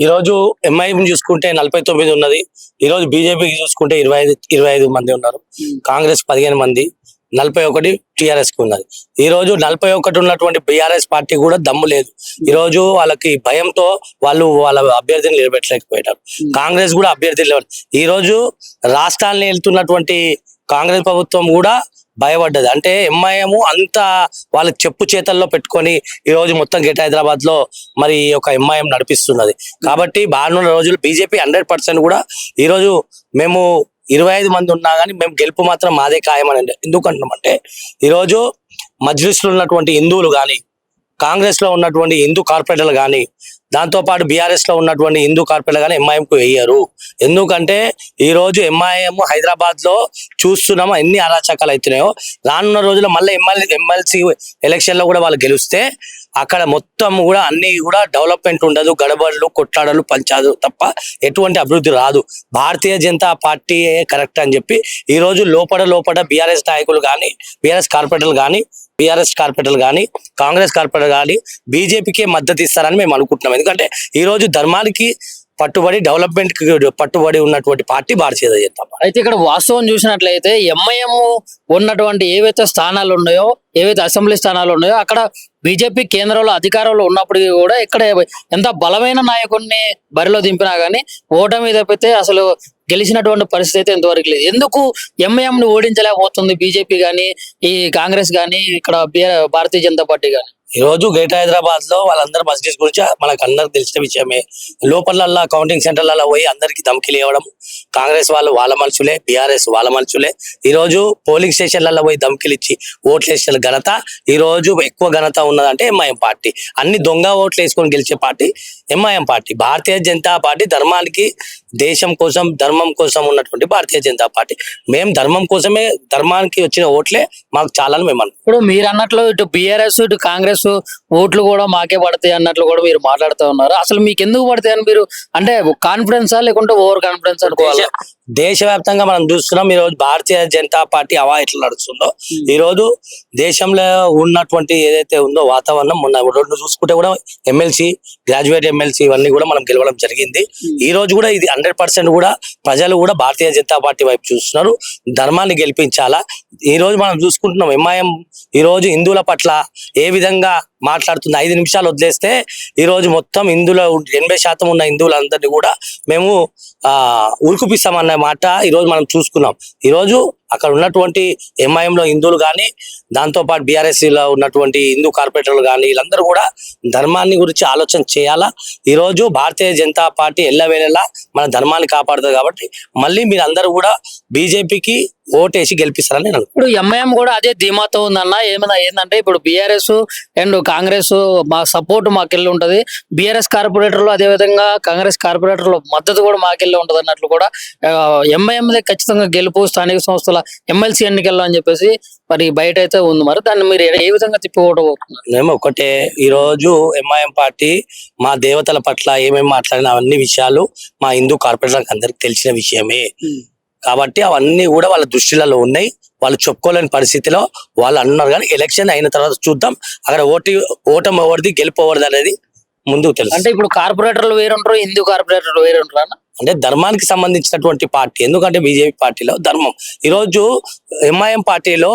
ఈ రోజు ఎంఐఎం చూసుకుంటే 49 ఉన్నది. ఈ రోజు బీజేపీకి చూసుకుంటే 25 మంది ఉన్నారు. కాంగ్రెస్ 15 మంది, 41 టిఆర్ఎస్ కి ఉన్నది. ఈ రోజు 41 ఉన్నటువంటి బీఆర్ఎస్ పార్టీ కూడా దమ్ము లేదు. ఈ రోజు వాళ్ళకి భయంతో వాళ్ళ అభ్యర్థిని నిలబెట్టలేకపోయారు. కాంగ్రెస్ కూడా అభ్యర్థులు ఈ రోజు రాష్ట్రాన్ని వెళ్తున్నటువంటి కాంగ్రెస్ ప్రభుత్వం కూడా భయపడ్డది. అంటే ఎంఐఎం అంతా వాళ్ళకి చెప్పు చేతల్లో పెట్టుకొని ఈ రోజు మొత్తం గ్రేటర్ హైదరాబాద్ లో మరి ఒక ఎంఐఎం నడిపిస్తున్నది. కాబట్టి బాగున్న రోజులు బీజేపీ 100% కూడా ఈ రోజు మేము 25 మంది ఉన్నా కానీ మేము గెలుపు మాత్రం మాదే ఖాయమని ఎందుకంటున్నామంటే ఈ రోజు మజ్లిస్ లో ఉన్నటువంటి హిందువులు కానీ, కాంగ్రెస్ లో ఉన్నటువంటి హిందూ కార్పొరేటర్లు కానీ, దాంతో పాటు బీఆర్ఎస్ లో ఉన్నటువంటి హిందూ కార్పొరేటర్లు కానీ ఎంఐఎం కు వేయరు. ఎందుకంటే ఈ రోజు ఎంఐఎం హైదరాబాద్ లో చూస్తున్నాము ఎన్ని అరాచకాలు అవుతున్నాయో. రానున్న రోజుల్లో మళ్ళీ ఎమ్మెల్సీ ఎలక్షన్ లో కూడా వాళ్ళు గెలిస్తే అక్కడ మొత్తం కూడా అన్ని కూడా డెవలప్మెంట్ ఉండదు. గడబడులు, కొట్లాడలు, పంచాలు తప్ప ఎటువంటి అభివృద్ధి రాదు. భారతీయ జనతా పార్టీ కరెక్ట్ అని చెప్పి ఈ రోజు లోపల బీఆర్ఎస్ నాయకులు కానీ, బీఆర్ఎస్ కార్పొరేటర్లు కానీ, కాంగ్రెస్ కార్పొరేటర్ కానీ బీజేపీకే మద్దతు ఇస్తారని మేము అనుకుంటున్నాం. ఎందుకంటే ఈ రోజు ధర్మానికి పట్టుబడి, డెవలప్మెంట్ కి పట్టుబడి ఉన్నటువంటి పార్టీ భారతీయ జనతా పార్టీ. అయితే ఇక్కడ వాస్తవం చూసినట్లయితే ఎంఐఎం ఉన్నటువంటి ఏవైతే స్థానాలు ఉన్నాయో, ఏవైతే అసెంబ్లీ స్థానాలు ఉన్నాయో అక్కడ బీజేపీ కేంద్రంలో అధికారంలో ఉన్నప్పటికీ కూడా ఇక్కడ ఎంత బలమైన నాయకుడిని బరిలో దింపినా గానీ ఓటమి తప్పితే అసలు గెలిచినటువంటి పరిస్థితి అయితే ఎంతవరకు లేదు. ఎందుకు ఎంఐఎం ని ఓడించలేకపోతుంది బీజేపీ గానీ, ఈ కాంగ్రెస్ గానీ, ఇక్కడ భారతీయ జనతా పార్టీ గానీ? ఈ రోజు గ్రేటర్ హైదరాబాద్ లో వాళ్ళందరూ మస్జిద్ గురించి మనకు అందరికి తెలిసిన విషయమే. లోపల కౌంటింగ్ సెంటర్లలో పోయి అందరికి ధమ్కిలు ఇవ్వడం, కాంగ్రెస్ వాళ్ళు వాళ్ళ మనుషులే, బీఆర్ఎస్ వాళ్ళ మనుషులే. ఈ రోజు పోలింగ్ స్టేషన్లలో పోయి ధమ్కిలు ఇచ్చి ఓట్లు వేసిన ఘనత ఈ రోజు ఎక్కువ ఘనత ఉన్నదంటే ఎంఐఎం పార్టీ. అన్ని దొంగ ఓట్లు వేసుకొని గెలిచే party MIM party. Bharatiya Janata party ధర్మానికి, దేశం కోసం, ధర్మం కోసం ఉన్నటువంటి భారతీయ జనతా పార్టీ. మేము ధర్మం కోసమే, ధర్మానికి వచ్చిన ఓట్లే మాకు చాలా మేము అనుకుంటున్నాం. ఇప్పుడు మీరు అన్నట్లు ఇటు బీఆర్ఎస్, ఇటు కాంగ్రెస్ ఓట్లు కూడా మాకే పడతాయి అన్నట్లు కూడా మీరు మాట్లాడుతూ ఉన్నారు. అసలు మీకు ఎందుకు పడతాయి అని మీరు అంటే కాన్ఫిడెన్సా లేకుంటే ఓవర్ కాన్ఫిడెన్స్ అనుకోవాలి? దేశవ్యాప్తంగా మనం చూస్తున్నాం ఈ రోజు భారతీయ జనతా పార్టీ హవా ఎట్లా నడుస్తుందో. ఈ రోజు దేశంలో ఉన్నటువంటి ఏదైతే ఉందో వాతావరణం, మొన్న రెండు చూసుకుంటే కూడా ఎమ్మెల్సీ, గ్రాడ్యుయేట్ ఎమ్మెల్సీ ఇవన్నీ కూడా మనం గెలవడం జరిగింది. ఈ రోజు కూడా ఇది 100% కూడా ప్రజలు కూడా భారతీయ జనతా పార్టీ వైపు చూస్తున్నారు. ధర్మాన్ని గెలిపించాలా. ఈ రోజు మనం చూసుకుంటున్నాం ఎంఐఎం ఈ రోజు హిందువుల పట్ల ఏ విధంగా మాట్లాడుతుంది. 5 నిమిషాలు వదిలేస్తే ఈ రోజు మొత్తం హిందువుల 80% ఉన్న హిందువులందరినీ కూడా మేము ఉరికిపిస్తామన్న మాట ఈ రోజు మనం చూసుకున్నాం. ఈ రోజు అక్కడ ఉన్నటువంటి ఎంఐఎం లో హిందువులు కానీ, దాంతో పాటు బీఆర్ఎస్ లో ఉన్నటువంటి హిందూ కార్పొరేటర్లు కానీ వీళ్ళందరూ కూడా ధర్మాన్ని గురించి ఆలోచన చేయాలా. ఈ రోజు భారతీయ జనతా పార్టీ ఎల్లవేళలా మన ధర్మాన్ని కాపాడుతుంది. కాబట్టి మళ్ళీ మీరు అందరూ కూడా బీజేపీకి ఓటేసి గెలిపిస్తారని నేను ఇప్పుడు ఎంఐఎం కూడా అదే ధీమాతో ఉందన్న. ఏమైనా ఏంటంటే ఇప్పుడు బీఆర్ఎస్ అండ్ కాంగ్రెస్ మా సపోర్ట్ మాకెళ్ళి ఉంటది, బీఆర్ఎస్ కార్పొరేటర్లు అదే విధంగా కాంగ్రెస్ కార్పొరేటర్లు మద్దతు కూడా మాకెళ్ళి ఉంటది అన్నట్లు కూడా ఎంఐఎం ఖచ్చితంగా గెలుపు, స్థానిక సంస్థల ఎమ్మెల్సీ ఎన్నికల్లో అని చెప్పేసి మరి బయట అయితే ఉంది. మరి దాన్ని మీరు ఏ విధంగా తిప్పిపోవడం? మేము ఒకటే, ఈ రోజు ఎంఐఎం పార్టీ మా దేవతల పట్ల ఏమేమి మాట్లాడిన అన్ని విషయాలు మా హిందూ కార్పొరేటర్లకు అందరికి తెలిసిన విషయమే. కాబట్టి అవన్నీ కూడా వాళ్ళ దృష్టిలలో ఉన్నాయి. వాళ్ళు చెప్పుకోలేని పరిస్థితిలో వాళ్ళు అన్నారు. కానీ ఎలక్షన్ అయిన తర్వాత చూద్దాం అక్కడ ఓటమి ఎవరిది, గెలుపు ఎవరిది అనేది ముందుకు తెలుసు. అంటే ఇప్పుడు కార్పొరేటర్లు వేరుంటారు, హిందూ కార్పొరేటర్లు వేరుంటారు అన్న. అంటే ధర్మానికి సంబంధించినటువంటి పార్టీ. ఎందుకంటే బీజేపీ పార్టీలో ధర్మం, ఈరోజు ఎంఐఎం పార్టీలో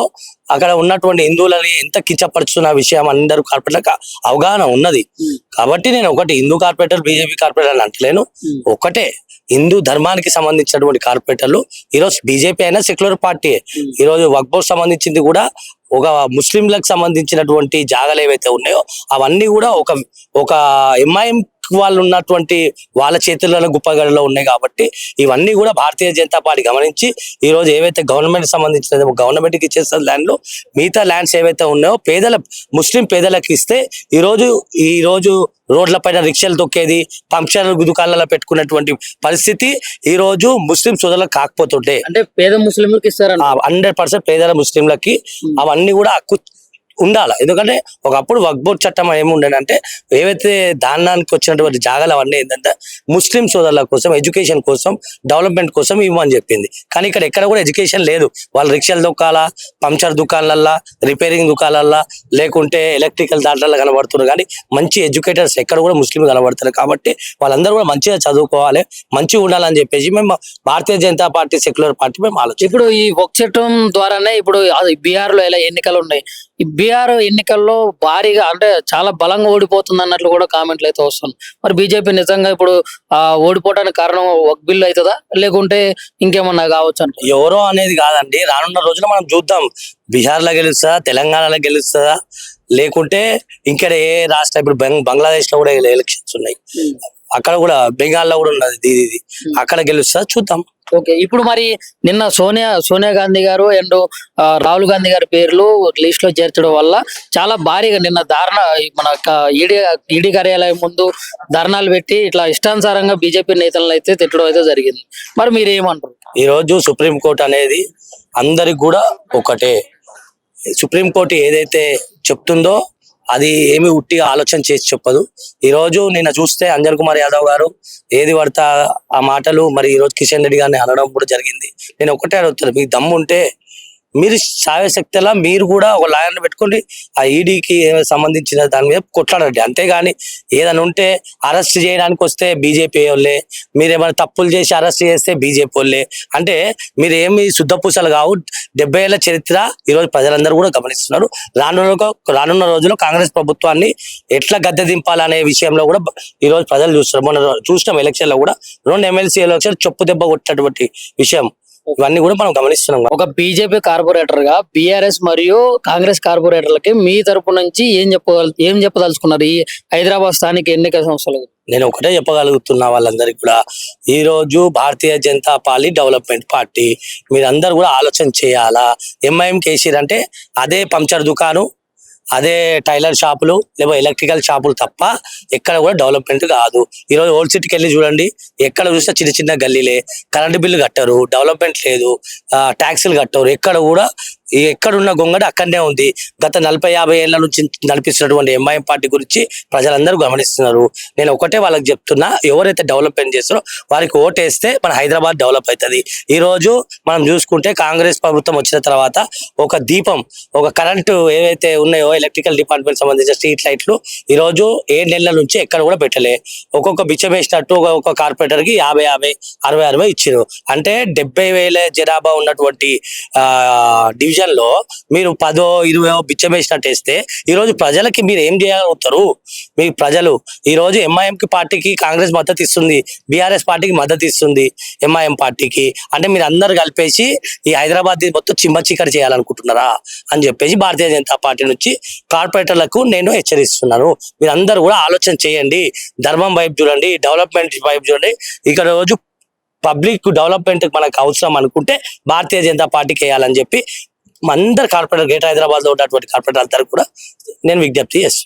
అక్కడ ఉన్నటువంటి హిందువులని ఎంత కించపరుచున్న విషయం అందరూ కార్పొరేటర్లకు అవగాహన ఉన్నది. కాబట్టి నేను ఒకటి హిందూ కార్పొరేటర్, బీజేపీ కార్పొరేటర్ అని అంటలేను. ఒకటే హిందూ ధర్మానికి సంబంధించినటువంటి కార్పొరేటర్లు. ఈరోజు బీజేపీ అయినా సెక్యులర్ పార్టీ. ఈరోజు వక్ఫ్ బోర్డ్ సంబంధించింది కూడా ఒక ముస్లింలకు సంబంధించినటువంటి జాగాలు ఏవైతే ఉన్నాయో అవన్నీ కూడా ఒక ఎంఐఎం వాళ్ళు ఉన్నటువంటి వాళ్ళ చేతుల్లో గుప్పగడలో ఉన్నాయి. కాబట్టి ఇవన్నీ కూడా భారతీయ జనతా పార్టీ గమనించి ఈ రోజు ఏవైతే గవర్నమెంట్ సంబంధించిన గవర్నమెంట్ కి ఇచ్చేస్తున్న ల్యాండ్లు, మిగతా ల్యాండ్స్ ఏవైతే ఉన్నాయో ముస్లిం పేదలకు ఇస్తే ఈ రోజు రోడ్ల పైన రిక్షాలు తొక్కేది, పంక్చర్ దుకాణాలలో పెట్టుకున్నటువంటి పరిస్థితి ఈ రోజు ముస్లిం సోదరులకు కాకపోతుంటే అంటే పేద ముస్లింలకు ఇస్తారని 100% పేదల ముస్లింలకి అవన్నీ కూడా ఉండాలి. ఎందుకంటే ఒకప్పుడు వక్ఫ్ బోర్డ్ చట్టం ఏముండేనంటే ఏవైతే దానానికి వచ్చినటువంటి జాగాలు అవన్నీ ఏంటంటే ముస్లిం సోదరుల కోసం, ఎడ్యుకేషన్ కోసం, డెవలప్మెంట్ కోసం ఇవ్వని చెప్పింది. కానీ ఇక్కడ ఎక్కడ కూడా ఎడ్యుకేషన్ లేదు. వాళ్ళు రిక్షాల దుకాణాల, పంచర్ దుకాణాలల్లా, రిపేరింగ్ దుకాణాలల్లా, లేకుంటే ఎలక్ట్రికల్ దాంట్లో కనబడుతున్నారు. కానీ మంచి ఎడ్యుకేటర్స్ ఎక్కడ కూడా ముస్లిం కనబడుతున్నారు. కాబట్టి వాళ్ళందరూ కూడా మంచిగా చదువుకోవాలి, మంచిగా ఉండాలని చెప్పేసి మేము Bharatiya Janata party, secular party మేము ఆలోచన. ఇప్పుడు ఈ వక్ చట్టం ద్వారానే ఇప్పుడు బీహార్ లో ఎలా ఎన్నికలు ఉన్నాయి, ఈ బీహార్ ఎన్నికల్లో భారీగా అంటే చాలా బలంగా ఓడిపోతుంది అన్నట్లు కూడా కామెంట్లు అయితే వస్తుంది. మరి బీజేపీ నిజంగా ఇప్పుడు ఓడిపోవడానికి కారణం ఒక బిల్లు అవుతుందా, లేకుంటే ఇంకేమన్నా కావచ్చు అంటే? ఎవరో అనేది కాదండి, రానున్న రోజుల్లో మనం చూద్దాం. బీహార్ లో గెలుస్తుందా, తెలంగాణలో గెలుస్తుందా, లేకుంటే ఇక్కడ ఏ రాష్ట్ర, ఇప్పుడు బంగ్లాదేశ్ లో కూడా ఎలక్షన్స్ ఉన్నాయి, అక్కడ కూడా బెంగాల్లో కూడా ఉన్నది ఇది, అక్కడ గెలుస్తుందా చూద్దాం. ఓకే, ఇప్పుడు మరి నిన్న సోనియా గాంధీ గారు అండ్ రాహుల్ గాంధీ గారి పేర్లు లిస్ట్ లో చేర్చడం వల్ల చాలా భారీగా నిన్న మన ఈడీ కార్యాలయం ముందు ధర్నాలు పెట్టి ఇట్లా ఇష్టానుసారంగా బీజేపీ నేతలను అయితే తిట్టడం అయితే జరిగింది. మరి మీరు ఏమంటారు? ఈ రోజు సుప్రీంకోర్టు అనేది అందరికి కూడా ఒకటే. సుప్రీంకోర్టు ఏదైతే చెప్తుందో అది ఏమి ఉట్టిగా ఆలోచన చేసి చెప్పదు. ఈ రోజు నిన్న చూస్తే అంజన్ కుమార్ యాదవ్ గారు ఏది పడతా ఆ మాటలు, మరి ఈ రోజు కిషన్ రెడ్డి గారిని అనడం కూడా జరిగింది. నేను ఒకటే అడుగుతాను, మీకు దమ్ము ఉంటే మీరు సాయశక్తిలా మీరు కూడా ఒక లాయర్ని పెట్టుకోండి, ఆ ఈడీకి సంబంధించిన దాని మీద కొట్లాడండి. అంతేగాని ఏదైనా ఉంటే అరెస్ట్ చేయడానికి వస్తే బీజేపీ వాళ్ళే, మీరేమైనా తప్పులు చేసి అరెస్ట్ చేస్తే బీజేపీ వాళ్ళే, అంటే మీరు ఏమి శుద్ధపూసలు కావు. 70 ఏళ్ల చరిత్ర ఈరోజు ప్రజలందరూ కూడా గమనిస్తున్నారు. రానున్న రోజుల్లో కాంగ్రెస్ ప్రభుత్వాన్ని ఎట్లా గద్దె దింపాలనే విషయంలో కూడా ఈరోజు ప్రజలు చూస్తున్నారు. మొన్న చూసినాం ఎలక్షన్ లో కూడా 2 ఎమ్మెల్సీ ఎలక్షన్ చెప్పు దెబ్బ కొట్టినటువంటి విషయం, ఇవన్నీ కూడా మనం గమనిస్తున్నాం. ఒక బీజేపీ కార్పొరేటర్ గా బీఆర్ఎస్ మరియు కాంగ్రెస్ కార్పొరేటర్లకి మీ తరపు నుంచి ఏం చెప్పదలుచుకున్నారు ఈ హైదరాబాద్ స్థానిక ఎన్నికల సంస్థలకు? నేను ఒకటే చెప్పగలుగుతున్నా వాళ్ళందరికీ కూడా, ఈ రోజు Bharatiya Janata party development party, మీరందరూ కూడా ఆలోచన చేయాలా. ఎంఐఎం కేసీఆర్ అంటే అదే పంచర్ దుకాణం, అదే టైలర్ షాపులు, లేకపోతే ఎలక్ట్రికల్ షాపులు తప్ప ఎక్కడ కూడా డెవలప్మెంట్ కాదు. ఈరోజు ఓల్డ్ సిటీకి వెళ్ళి చూడండి, ఎక్కడ చూస్తే చిన్న చిన్న గల్లీలే, కరెంటు బిల్లు కట్టరు, డెవలప్మెంట్ లేదు, ట్యాక్సులు కట్టరు, ఎక్కడ కూడా ఎక్కడున్న గొంగడి అక్కడనే ఉంది. గత 40-50 ఏళ్ల నుంచి నడిపిస్తున్నటువంటి ఎంఐఎం పార్టీ గురించి ప్రజలందరూ గమనిస్తున్నారు. నేను ఒకటే వాళ్ళకి చెప్తున్నా, ఎవరైతే డెవలప్మెంట్ చేస్తారో వారికి ఓటేస్తే మన హైదరాబాద్ డెవలప్ అవుతుంది. ఈ రోజు మనం చూసుకుంటే కాంగ్రెస్ ప్రభుత్వం వచ్చిన తర్వాత ఒక దీపం, ఒక కరెంటు ఏవైతే ఉన్నాయో ఎలక్ట్రికల్ డిపార్ట్మెంట్ సంబంధించిన స్ట్రీట్ లైట్లు ఈ రోజు 7 నెలల నుంచి ఎక్కడ కూడా పెట్టలే. ఒక్కొక్క బిచ్చం వేసినట్టు ఒక కార్పొరేటర్ కి 50-50, 60-60 ఇచ్చారు. అంటే 70,000 జనాభా ఉన్నటువంటి డివిజన్ లో మీరు 10-20 బిచ్చం వేసినట్టు వేస్తే ఈ రోజు ప్రజలకి మీరు ఏం చేయగలుగుతారు? మీ ప్రజలు ఈ రోజు ఎంఐఎం కి పార్టీకి కాంగ్రెస్ మద్దతు ఇస్తుంది, బీఆర్ఎస్ పార్టీకి మద్దతు ఇస్తుంది, ఎంఐఎం పార్టీకి. అంటే మీరు అందరు కలిపేసి ఈ హైదరాబాద్ మొత్తం చిమ్మచీకటి చేయాలనుకుంటున్నారా అని చెప్పేసి భారతీయ జనతా పార్టీ నుంచి కార్పొరేటర్లకు నేను హెచ్చరిస్తున్నాను. మీరు అందరు కూడా ఆలోచన చేయండి, ధర్మం వైపు చూడండి, డెవలప్మెంట్ వైపు చూడండి. ఇక్కడ రోజు పబ్లిక్ డెవలప్మెంట్ మనకు అవసరం అనుకుంటే భారతీయ జనతా పార్టీకి వేయాలని చెప్పి అందరు కార్పొరేటర్, గ్రేటర్ హైదరాబాద్ లో ఉన్నటువంటి కార్పొరేటర్ అందరూ కూడా నేను విజ్ఞప్తి చేస్తున్నాను.